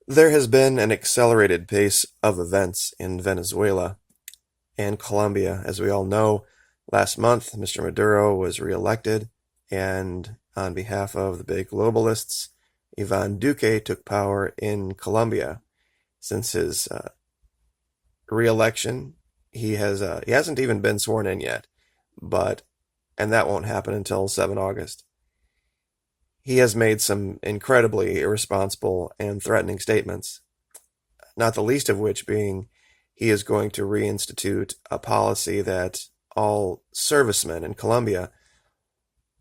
There has been an accelerated pace of events in Venezuela and Colombia. As we all know, last month, Mr. Maduro was reelected, and on behalf of the big globalists, Ivan Duque took power in Colombia. Since his reelection, he hasn't even been sworn in yet, but and that won't happen until 7 August. He has made some incredibly irresponsible and threatening statements, not the least of which being he is going to reinstitute a policy that all servicemen in Colombia,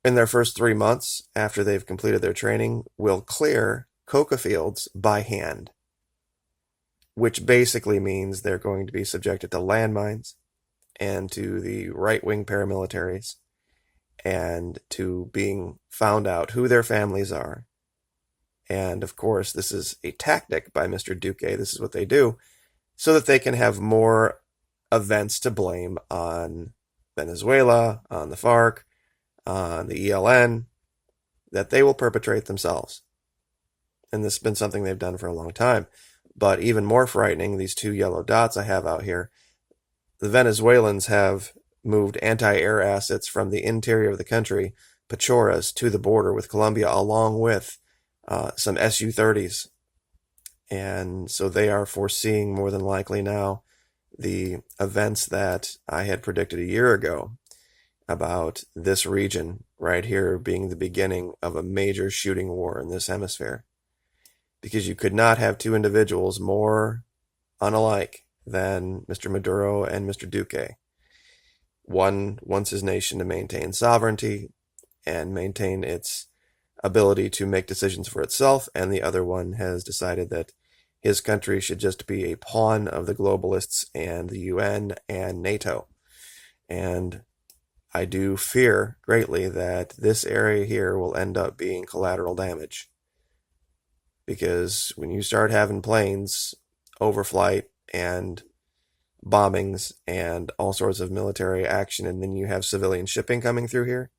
in their first 3 months after they've completed their training, will clear coca fields by hand, which basically means they're going to be subjected to landmines and to the right-wing paramilitaries and to being found out who their families are. And of course, this is a tactic by Mr. Duque. This is what they do so that they can have more events to blame on Venezuela, on the FARC, on the ELN, that they will perpetrate themselves. And this has been something they've done for a long time. But even more frightening, these two yellow dots I have out here, the Venezuelans have moved anti-air assets from the interior of the country, Pechoras, to the border with Colombia, along with some Su-30s. And so they are foreseeing more than likely now the events that I had predicted a year ago about this region right here being the beginning of a major shooting war in this hemisphere. Because you could not have two individuals more unalike than Mr. Maduro and Mr. Duque. One wants his nation to maintain sovereignty and maintain its ability to make decisions for itself, and the other one has decided that his country should just be a pawn of the globalists and the UN and NATO. And I do fear greatly that this area here will end up being collateral damage. Because when you start having planes overflight and bombings and all sorts of military action, and then you have civilian shipping coming through here,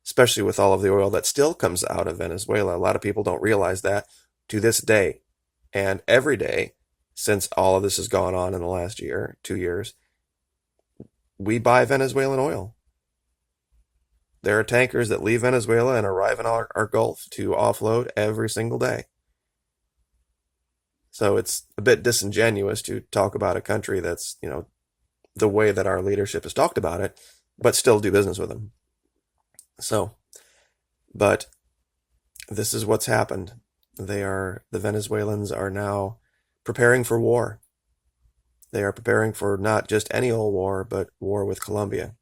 especially with all of the oil that still comes out of Venezuela. A lot of people don't realize that to this day. And every day since all of this has gone on in the last year, 2 years, we buy Venezuelan oil. There are tankers that leave Venezuela and arrive in our Gulf to offload every single day. So it's a bit disingenuous to talk about a country that's, the way that our leadership has talked about it, but still do business with them. So, but this is what's happened. The Venezuelans are now preparing for war. They are preparing for not just any old war, but war with Colombia.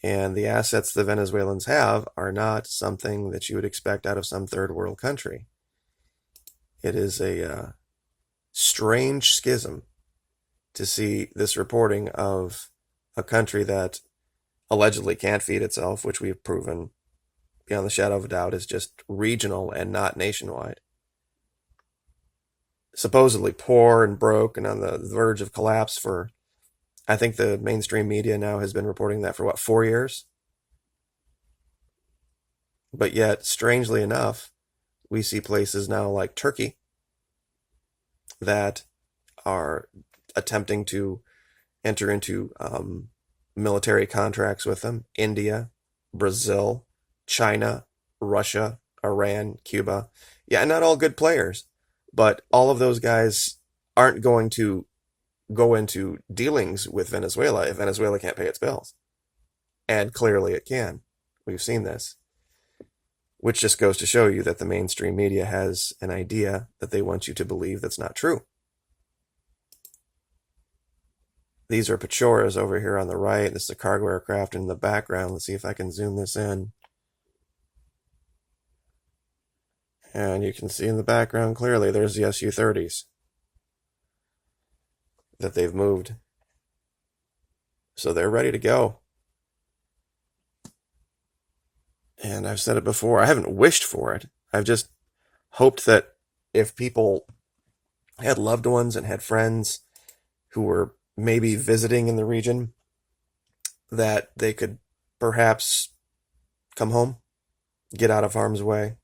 And the assets the Venezuelans have are not something that you would expect out of some third world country. It is a strange schism to see this reporting of a country that allegedly can't feed itself, which we've proven beyond the shadow of a doubt is just regional and not nationwide. Supposedly poor and broke and on the verge of collapse for, I think the mainstream media now has been reporting that for 4 years? But yet, strangely enough, we see places now like Turkey that are attempting to enter into military contracts with them. India, Brazil, China, Russia, Iran, Cuba. Yeah, not all good players, but all of those guys aren't going to go into dealings with Venezuela if Venezuela can't pay its bills. And clearly it can. We've seen this. Which just goes to show you that the mainstream media has an idea that they want you to believe that's not true. These are Pechoras over here on the right. This is a cargo aircraft in the background. Let's see if I can zoom this in. And you can see in the background clearly there's the Su-30s that they've moved. So they're ready to go. And I've said it before, I haven't wished for it. I've just hoped that if people had loved ones and had friends who were maybe visiting in the region, that they could perhaps come home, get out of harm's way,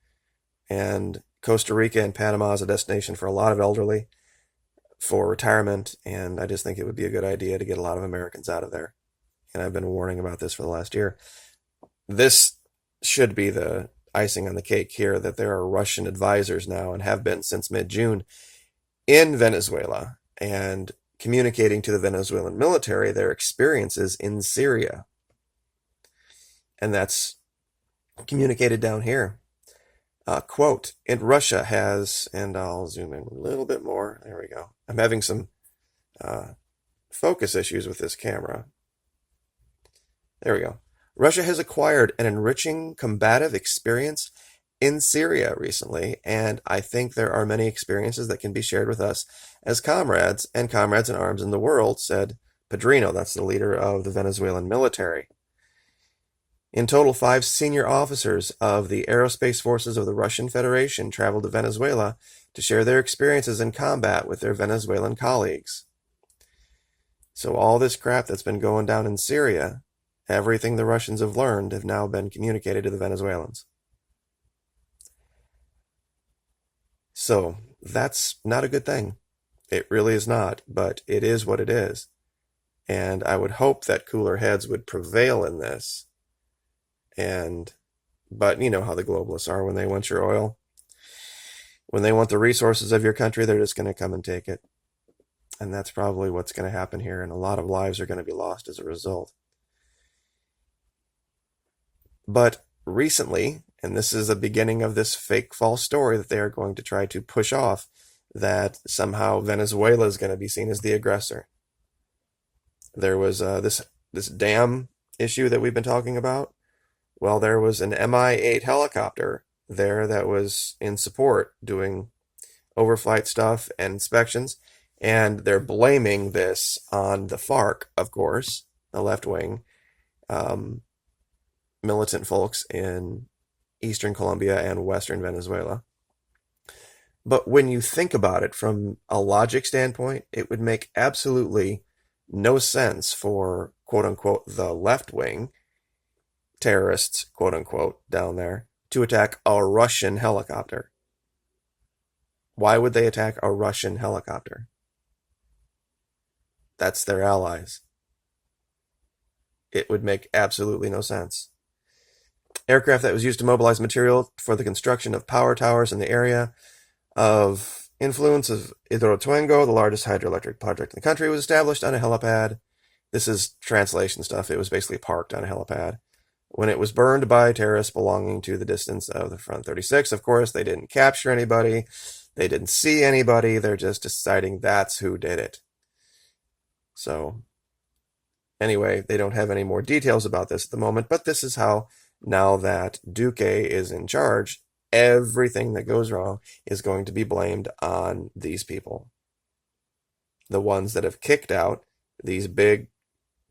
and Costa Rica and Panama is a destination for a lot of elderly for retirement, and I just think it would be a good idea to get a lot of Americans out of there. And I've been warning about this for the last year. This should be the icing on the cake here, that there are Russian advisors now, and have been since mid-June, in Venezuela and communicating to the Venezuelan military their experiences in Syria. And that's communicated down here. Quote, in Russia has, and I'll zoom in a little bit more. There we go. I'm having some focus issues with this camera. There we go. Russia has acquired an enriching combative experience in Syria recently, and I think there are many experiences that can be shared with us as comrades and comrades in arms in the world, said Pedrino. That's the leader of the Venezuelan military. In total, 5 senior officers of the aerospace forces of the Russian Federation traveled to Venezuela to share their experiences in combat with their Venezuelan colleagues. So all this crap that's been going down in Syria, everything the Russians have learned, have now been communicated to the Venezuelans. So that's not a good thing. It really is not, but it is what it is. And I would hope that cooler heads would prevail in this. But you know how the globalists are when they want your oil. When they want the resources of your country, they're just going to come and take it. And that's probably what's going to happen here, and a lot of lives are going to be lost as a result. But recently, and this is the beginning of this fake false story that they are going to try to push off, that somehow Venezuela is going to be seen as the aggressor. There was this dam issue that we've been talking about. Well, there was an Mi-8 helicopter there that was in support doing overflight stuff and inspections, and they're blaming this on the FARC, of course, the left-wing militant folks in eastern Colombia and western Venezuela. But when you think about it from a logic standpoint, it would make absolutely no sense for, quote-unquote, the left-wing terrorists, quote-unquote, down there to attack a Russian helicopter. Why would they attack a Russian helicopter? That's their allies. It would make absolutely no sense. Aircraft that was used to mobilize material for the construction of power towers in the area of influence of Hidroituango, the largest hydroelectric project in the country, was established on a helipad. This is translation stuff. It was basically parked on a helipad. When it was burned by terrorists belonging to the distance of the Front 36, of course, they didn't capture anybody. They didn't see anybody. They're just deciding that's who did it. So, anyway, they don't have any more details about this at the moment, but this is how, now that Duque is in charge, everything that goes wrong is going to be blamed on these people. The ones that have kicked out these big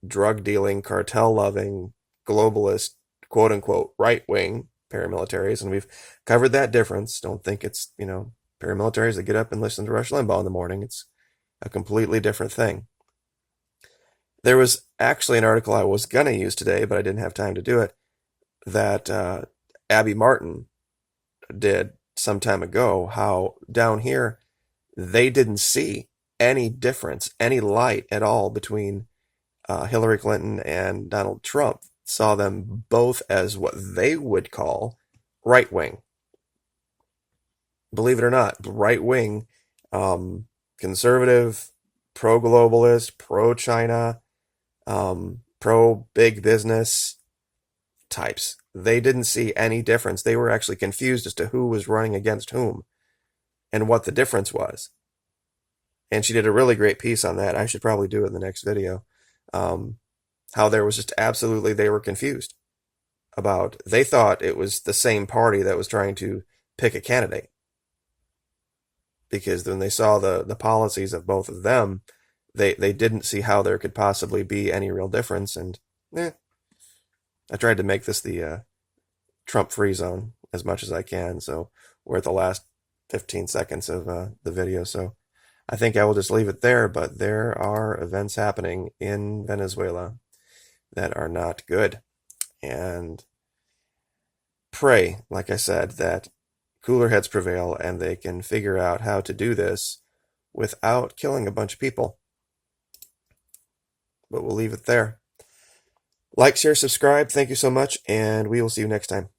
drug-dealing, cartel-loving, globalist, quote-unquote, right-wing paramilitaries, and we've covered that difference. Don't think it's, paramilitaries that get up and listen to Rush Limbaugh in the morning. It's a completely different thing. There was actually an article I was going to use today, but I didn't have time to do it, that Abby Martin did some time ago, how down here they didn't see any difference, any light at all between Hillary Clinton and Donald Trump. Saw them both as what they would call right-wing. Believe it or not, right-wing, conservative, pro-globalist, pro-China, pro-big business types. They didn't see any difference. They were actually confused as to who was running against whom and what the difference was. And she did a really great piece on that. I should probably do it in the next video. How there was just absolutely, they were confused about, they thought it was the same party that was trying to pick a candidate. Because when they saw the policies of both of them, they didn't see how there could possibly be any real difference. And I tried to make this the Trump free zone as much as I can. So we're at the last 15 seconds of the video. So I think I will just leave it there. But there are events happening in Venezuela that are not good. And pray, like I said, that cooler heads prevail and they can figure out how to do this without killing a bunch of people. But we'll leave it there. Like, share, subscribe. Thank you so much, and we will see you next time.